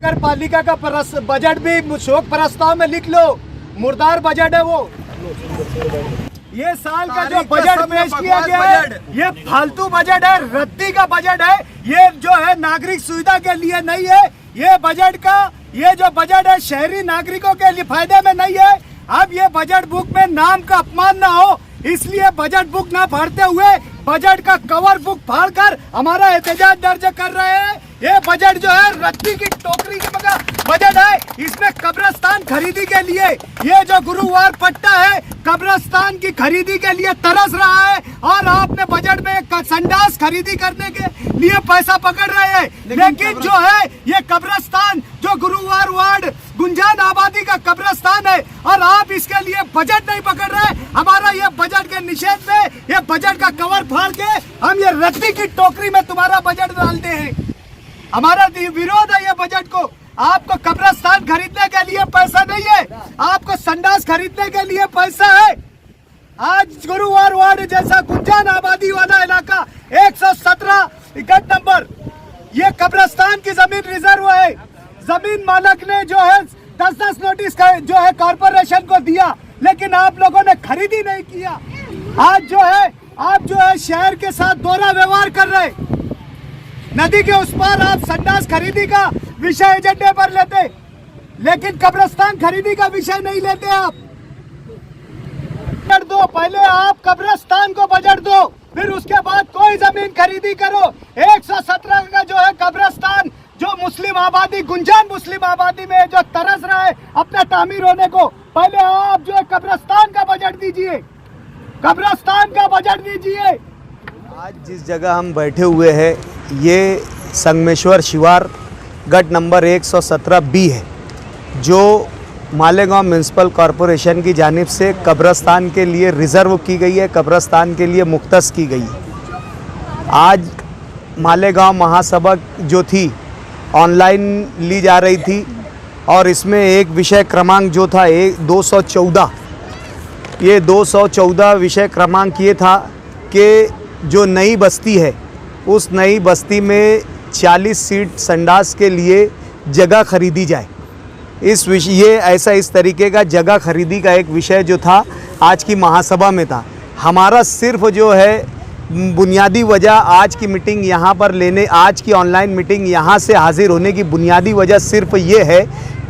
नगर पालिका का बजट भी शोक प्रस्ताव में लिख लो, मुर्दार बजट है वो। ये साल का जो बजट पेश किया गया है ये फालतू बजट है, रद्दी का बजट है। ये जो है नागरिक सुविधा के लिए नहीं है। ये बजट का ये जो बजट है शहरी नागरिकों के लिए फायदे में नहीं है। अब ये बजट बुक में नाम का अपमान ना हो, इसलिए बजट बुक ना फाड़ते हुए बजट का कवर बुक फाड़कर हमारा एहतजाज दर्ज कर रहे हैं। ये बजट जो है रद्दी की टोकरी का बजट है। इसमें कब्रिस्तान खरीदी के लिए ये जो गुरुवार पट्टा है कब्रिस्तान की खरीदी के लिए तरस रहा है, और आपने बजट में संडास खरीदी करने के लिए पैसा पकड़ रहे हैं। लेकिन जो है ये कब्रिस्तान जो गुरुवार वार्ड गुंजान आबादी का कब्रिस्तान है और आप इसके लिए बजट नहीं पकड़ रहे। हमारा ये बजट के निषेध में ये बजट का कवर फाड़ के हम ये रद्दी की टोकरी में तुम्हारा बजट डालते हैं। हमारा विरोध है ये बजट को। आपको कब्रिस्तान खरीदने के लिए पैसा नहीं है, आपको संडास खरीदने के लिए पैसा है। आज गुरुवार वार्ड जैसा गुंजान आबादी वाला इलाका 117 गट नंबर, ये कब्रिस्तान की जमीन रिजर्व है। जमीन मालक ने जो है 10-10 नोटिस जो है कॉर्पोरेशन को दिया, लेकिन आप लोगों ने खरीदी नहीं किया। आज जो है आप जो है शहर के साथ दोहरा व्यवहार कर रहे। नदी के उस पार आप संडास खरीदी का विषय एजेंडे पर लेते, लेकिन कब्रिस्तान खरीदी का विषय नहीं लेते। आप बजट दो, पहले आप कब्रिस्तान को बजट दो, फिर उसके बाद कोई जमीन खरीदी करो। 117 का जो है कब्रिस्तान जो मुस्लिम आबादी गुंजान मुस्लिम आबादी में जो तरस रहा है अपना तामीर होने को, पहले आप जो है कब्रिस्तान का बजट दीजिए, कब्रिस्तान का बजट दीजिए। आज जिस जगह हम बैठे हुए हैं ये संगमेश्वर शिवार गट नंबर 117 बी है, जो मालेगांव म्यूनसिपल कॉरपोरेशन की जानिब से कब्रिस्तान के लिए रिज़र्व की गई है, कब्रिस्तान के लिए मुख्तस की गई है। आज मालेगांव महासभा जो थी ऑनलाइन ली जा रही थी, और इसमें एक विषय क्रमांक जो था 214, ये 214 विषय क्रमांक ये था कि जो नई बस्ती है उस नई बस्ती में 40 सीट संडास के लिए जगह खरीदी जाए। इस तरीके का जगह खरीदी का एक विषय जो था आज की महासभा में था। हमारा सिर्फ जो है बुनियादी वजह आज की मीटिंग यहाँ पर लेने, आज की ऑनलाइन मीटिंग यहाँ से हाजिर होने की बुनियादी वजह सिर्फ ये है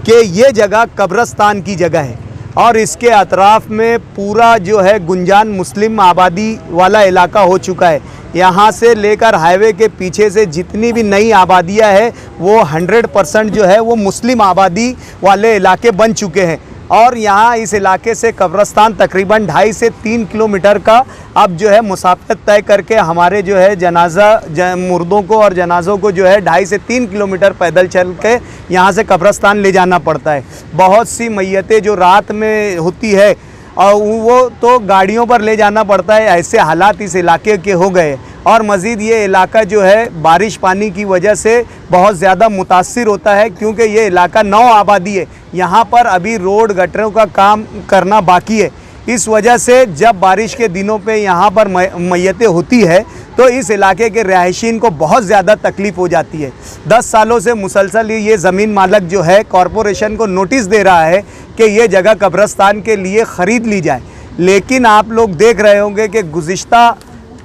कि ये जगह कब्रिस्तान की जगह है, और इसके अतराफ़ में पूरा जो है गुंजान मुस्लिम आबादी वाला इलाका हो चुका है। यहाँ से लेकर हाईवे के पीछे से जितनी भी नई आबादियाँ है वो 100% जो है वो मुस्लिम आबादी वाले इलाके बन चुके हैं, और यहाँ इस इलाके से कब्रिस्तान तकरीबन 2.5 से 3 किलोमीटर का अब जो है मुसाफत तय करके हमारे जो है मुर्दों को और जनाज़ों को जो है 2.5 से 3 किलोमीटर पैदल चल के यहाँ से कब्रिस्तान ले जाना पड़ता है। बहुत सी मैयतें जो रात में होती है और वो तो गाड़ियों पर ले जाना पड़ता है। ऐसे हालात इस इलाके के हो गए, और मज़ीद ये इलाका जो है बारिश पानी की वजह से बहुत ज़्यादा मुतासिर होता है, क्योंकि ये इलाका नौ आबादी है। यहाँ पर अभी रोड गटरों का काम करना बाकी है। इस वजह से जब बारिश के दिनों पे यहाँ पर मैयतें होती है तो इस इलाके के रहायशीन को बहुत ज़्यादा तकलीफ़ हो जाती है। 10 सालों से मुसलसल ये ज़मीन मालक जो है कॉरपोरेशन को नोटिस दे रहा है कि ये जगह कब्रिस्तान के लिए ख़रीद ली जाए, लेकिन आप लोग देख रहे होंगे कि गुज़िश्ता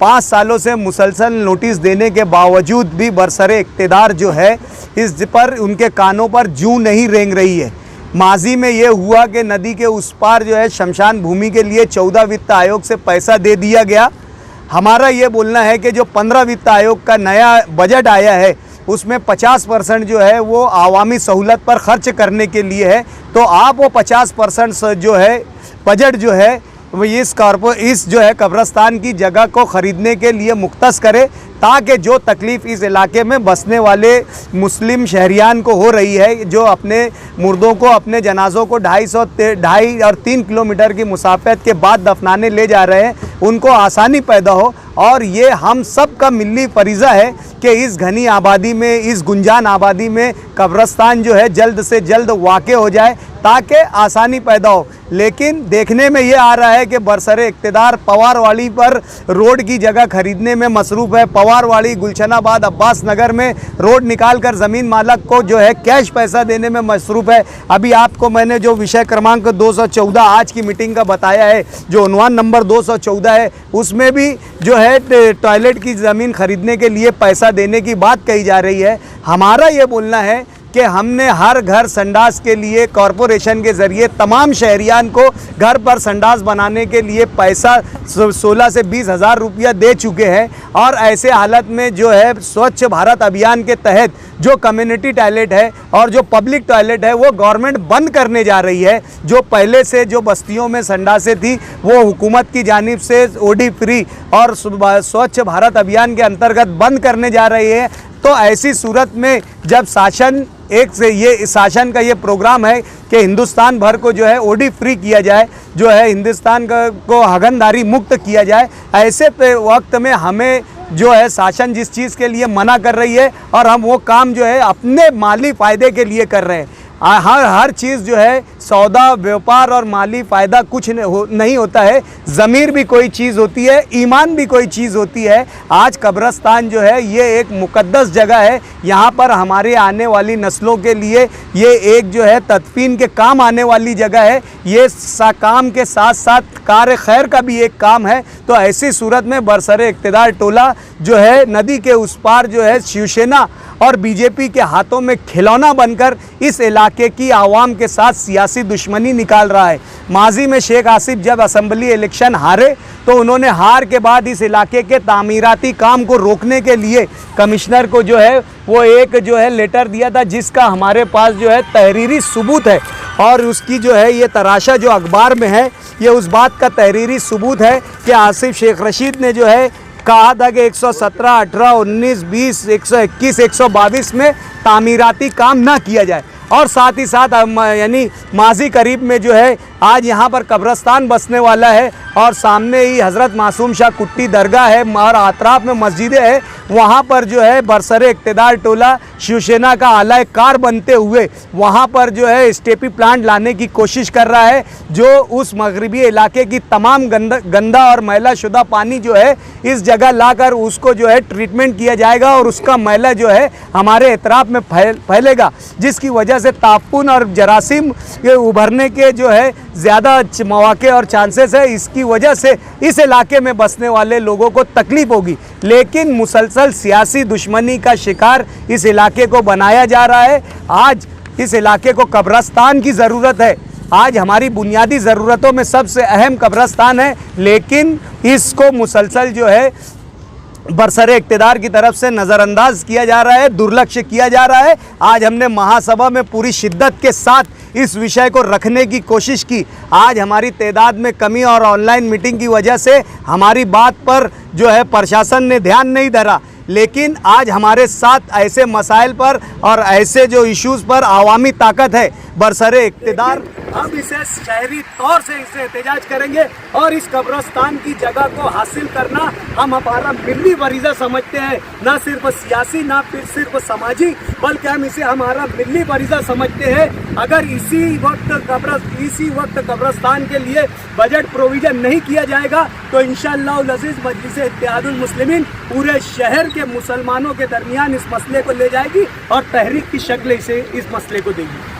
5 सालों से मुसलसल नोटिस देने के बावजूद भी बरसरे इक़्तिदार जो है इस पर उनके कानों पर जूं नहीं रेंग रही है। माजी में ये हुआ कि नदी के उस पार जो है शमशान भूमि के लिए 14 वित्त आयोग से पैसा दे दिया गया। हमारा ये बोलना है कि जो 15 वित्त आयोग का नया बजट आया है उसमें 50% जो है वो आवामी सहूलत पर खर्च करने के लिए है, तो आप वो 50% जो है बजट जो है इस जो है कब्रिस्तान की जगह को ख़रीदने के लिए मुख्तस करे, ताकि जो तकलीफ़ इस इलाके में बसने वाले मुस्लिम शहरियान को हो रही है, जो अपने मुर्दों को अपने जनाज़ों को 2.5 और 3 किलोमीटर की मुसाफत के बाद दफनाने ले जा रहे हैं, उनको आसानी पैदा हो। और ये हम सब का मिली फरीज़ा है कि इस घनी आबादी में, इस गुंजान आबादी में कब्रिस्तान जो है जल्द से जल्द वाक़े हो जाए, ताकि आसानी पैदा हो। लेकिन देखने में ये आ रहा है कि बरसरे इक़्तिदार पवारवाड़ी पर रोड की जगह खरीदने में मसरूफ़ है। पवारवाड़ी, गुलशनाबाद, अब्बास नगर में रोड निकाल कर ज़मीन मालक को जो है कैश पैसा देने में मसरूफ़ है। अभी आपको मैंने जो विषय क्रमांक 214 आज की मीटिंग का बताया है, जो उन्वान नंबर 214 है, उसमें भी जो है टॉयलेट की ज़मीन खरीदने के लिए पैसा देने की बात कही जा रही है। हमारा ये बोलना है कि हमने हर घर संडास के लिए कॉरपोरेशन के ज़रिए तमाम शहरियान को घर पर संडास बनाने के लिए पैसा 16 से 20 हज़ार रुपया दे चुके हैं। और ऐसे हालत में जो है स्वच्छ भारत अभियान के तहत जो कम्युनिटी टॉयलेट है और जो पब्लिक टॉयलेट है वो गवर्नमेंट बंद करने जा रही है। जो पहले से जो बस्तियों में संडासें थी वो हुकूमत की जानिब से ओडी फ्री और स्वच्छ भारत अभियान के अंतर्गत बंद करने जा रही है। तो ऐसी सूरत में जब शासन शासन का ये प्रोग्राम है कि हिंदुस्तान भर को जो है ओडी फ्री किया जाए, जो है हिंदुस्तान को हगनदारी मुक्त किया जाए, ऐसे वक्त में हमें जो है शासन जिस चीज़ के लिए मना कर रही है और हम वो काम जो है अपने माली फ़ायदे के लिए कर रहे हैं। हर चीज़ जो है सौदा, व्यापार और माली फ़ायदा कुछ नहीं होता है। ज़मीर भी कोई चीज़ होती है, ईमान भी कोई चीज़ होती है। आज कब्रस्तान जो है ये एक मुक़द्दस जगह है। यहाँ पर हमारे आने वाली नस्लों के लिए ये एक जो है तदफीन के काम आने वाली जगह है। ये काम के साथ साथ कार खैर का भी एक काम है। तो ऐसी सूरत में बरसरे इक़्तिदार टोला जो है नदी के उस पार जो है शिवसेना और बीजेपी के हाथों में खिलौना बनकर इस इलाके की आवाम के साथ सियासी दुश्मनी निकाल रहा है। माजी में शेख आसिफ जब असेंबली इलेक्शन हारे तो उन्होंने हार के बाद इस इलाके के तामीराती काम को रोकने के लिए कमिश्नर को जो है वो एक जो है लेटर दिया था, जिसका हमारे पास जो है तहरीरी सबूत है। और उसकी जो है ये तराशा जो अखबार में है ये उस बात का तहरीरी सबूत है कि आसिफ शेख रशीद ने जो है कहा था कि 117, 18, 19, 20, 121, 122 में तामीराती काम ना किया जाए। और साथ ही साथ यानी माजी करीब में जो है आज यहाँ पर कब्रस्तान बसने वाला है और सामने ही हज़रत मासूम शाह कुट्टी दरगाह है और अतराफ़ में मस्जिदें हैं। वहाँ पर जो है बरसरे इक़्तिदार टोला शिवसेना का आला कार बनते हुए वहाँ पर जो है स्टेपी प्लांट लाने की कोशिश कर रहा है, जो उस मगरिबी इलाके की तमाम गंदा और मैला शुदा पानी जो है इस जगह लाकर उसको जो है ट्रीटमेंट किया जाएगा और उसका मैला जो है हमारे अतराफ़ में फैलेगा, जिसकी वजह से तापुन और जरासीम के उभरने के जो है ज़्यादा मौके और चांसेस है। इसकी वजह से इस इलाके में बसने वाले लोगों को तकलीफ़ होगी। लेकिन मुसलसल सियासी दुश्मनी का शिकार इस इलाके को बनाया जा रहा है। आज इस इलाके को कब्रस्तान की ज़रूरत है। आज हमारी बुनियादी ज़रूरतों में सबसे अहम कब्रस्तान है, लेकिन इसको मुसलसल जो है बरसरे इक़्तिदार की तरफ से नज़रअंदाज किया जा रहा है, दुर्लक्ष्य किया जा रहा है। आज हमने महासभा में पूरी शिद्दत के साथ इस विषय को रखने की कोशिश की। आज हमारी तादाद में कमी और ऑनलाइन मीटिंग की वजह से हमारी बात पर जो है प्रशासन ने ध्यान नहीं धरा, लेकिन आज हमारे साथ ऐसे मसाइल पर और ऐसे जो इश्यूज़ पर आवामी ताकत है बरसरे इक़्तिदार। हम इसे शहरी तौर से इसे एहतजाज करेंगे और इस कब्रस्तान की जगह को हासिल करना हम हमारा मिली वरीज़ा समझते हैं, ना सिर्फ सियासी ना फिर सिर्फ समाजी, बल्कि हम इसे हमारा मिली वरीज़ा समझते हैं। अगर इसी वक्त कब्रस्तान के लिए बजट प्रोविज़न नहीं किया जाएगा तो इंशाअल्लाह अज़ीज़ मजलिस इत्तेहादुल मुस्लिमीन पूरे शहर के मुसलमानों के दरमियान इस मसले को ले जाएगी और तहरीक की शक्ल इस मसले को देगी।